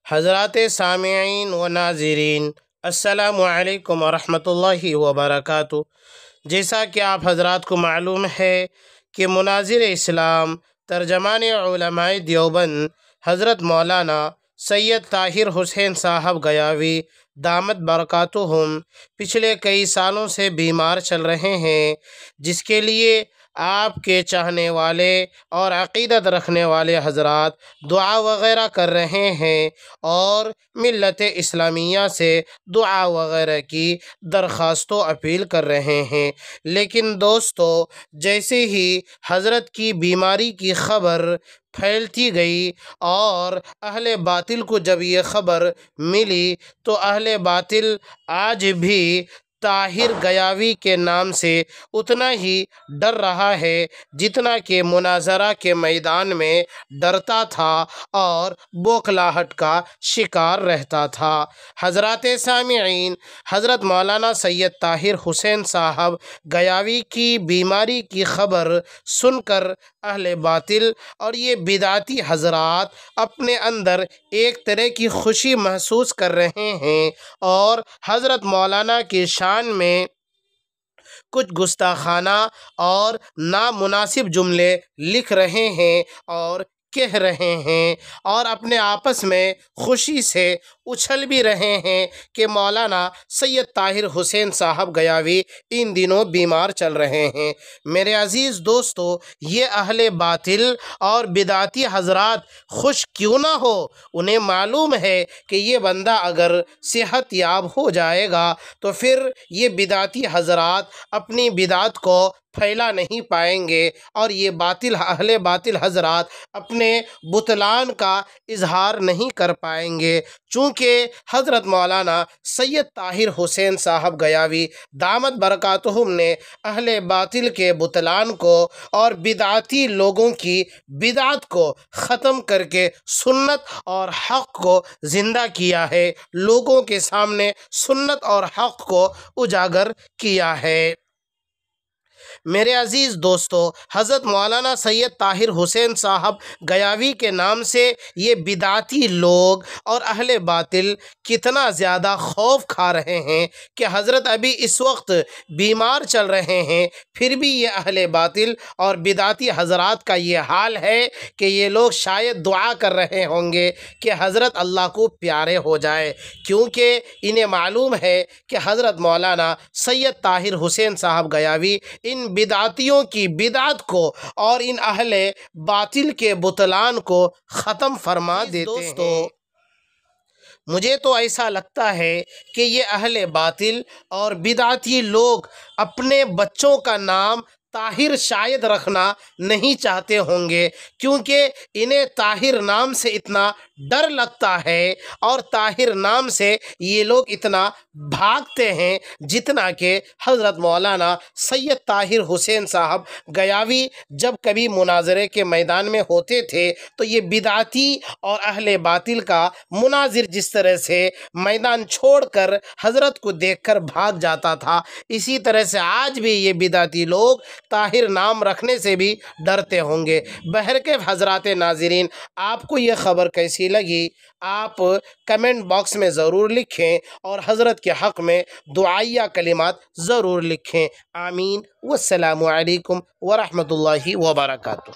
حضرات سامعین و ناظرین، السلام علیکم ورحمۃ اللہ وبرکاتہ۔ جیسا کہ آپ حضرات کو معلوم ہے کہ مناظر اسلام ترجمان علماء دیوبند حضرت مولانا سید طاہر حسین صاحب گیاوی دامت برکاتہم پچھلے کئی سالوں سے بیمار چل رہے ہیں، جس کے لیے آپ کے چاہنے والے اور عقیدت رکھنے والے حضرات دعا وغیرہ کر رہے ہیں اور ملت اسلامیہ سے دعا وغیرہ کی درخواست و اپیل کر رہے ہیں۔ لیکن دوستو، جیسے ہی حضرت کی بیماری کی خبر پھیلتی گئی اور اہل باطل کو جب یہ خبر ملی تو اہل باطل آج بھی طاہر گیاوی کے نام سے اتنا ہی ڈر رہا ہے جتنا کہ مناظرہ کے میدان میں ڈرتا تھا اور بوکھلاہٹ کا شکار رہتا تھا۔ حضرات سامعین، حضرت مولانا سید طاہر حسین صاحب گیاوی کی بیماری کی خبر سن کر اہل باطل اور یہ بدعتی حضرات اپنے اندر ایک طرح کی خوشی محسوس کر رہے ہیں اور حضرت مولانا کی شان میں کچھ گستاخانہ اور نامناسب جملے لکھ رہے ہیں اور کہہ رہے ہیں اور اپنے آپس میں خوشی سے اچھل بھی رہے ہیں کہ مولانا سید طاہر حسین صاحب گیاوی ان دنوں بیمار چل رہے ہیں۔ میرے عزیز دوستو، یہ اہل باطل اور بدعتی حضرات خوش کیوں نہ ہو؟ انہیں معلوم ہے کہ یہ بندہ اگر صحت یاب ہو جائے گا تو پھر یہ بدعتی حضرات اپنی بدعت کو پھیلا نہیں پائیں گے اور یہ اہل باطل حضرات اپنے بطلان کا اظہار نہیں کر پائیں گے، چونکہ حضرت مولانا سید طاہر حسین صاحب گیاوی دامت برکاتہم نے اہل باطل کے بطلان کو اور بدعتی لوگوں کی بدعت کو ختم کر کے سنت اور حق کو زندہ کیا ہے، لوگوں کے سامنے سنت اور حق کو اجاگر کیا ہے۔ میرے عزیز دوستو، حضرت مولانا سید طاہر حسین صاحب گیاوی کے نام سے یہ بدعتی لوگ اور اہل باطل کتنا زیادہ خوف کھا رہے ہیں کہ حضرت ابھی اس وقت بیمار چل رہے ہیں، پھر بھی یہ اہل باطل اور بدعتی حضرات کا یہ حال ہے کہ یہ لوگ شاید دعا کر رہے ہوں گے کہ حضرت اللہ کو پیارے ہو جائے، کیونکہ انہیں معلوم ہے کہ حضرت مولانا سید طاہر حسین صاحب گیاوی ان بدعتیوں کی بدعت کو اور ان اہل باطل کے بطلان کو ختم فرما دیتے ہیں۔ مجھے تو ایسا لگتا ہے کہ یہ اہل باطل اور بدعتی لوگ اپنے بچوں کا نام طاہر شاید رکھنا نہیں چاہتے ہوں گے، کیونکہ انہیں طاہر نام سے اتنا ڈر لگتا ہے اور طاہر نام سے یہ لوگ اتنا بھاگتے ہیں جتنا کہ حضرت مولانا سید طاہر حسین صاحب گیاوی جب کبھی مناظرے کے میدان میں ہوتے تھے تو یہ بدعتی اور اہل باطل کا مناظر جس طرح سے میدان چھوڑ کر حضرت کو دیکھ کر بھاگ جاتا تھا، اسی طرح سے آج بھی یہ بدعتی لوگ طاہر نام رکھنے سے بھی ڈرتے ہوں گے۔ بہرکیف حضرات ناظرین، آپ کو یہ خبر کیسی لگی؟ آپ کمنٹ باکس میں ضرور لکھیں اور حضرت کے حق میں دعائیہ کلمات ضرور لکھیں۔ آمین۔ والسلام علیکم ورحمۃ اللہ وبرکاتہ۔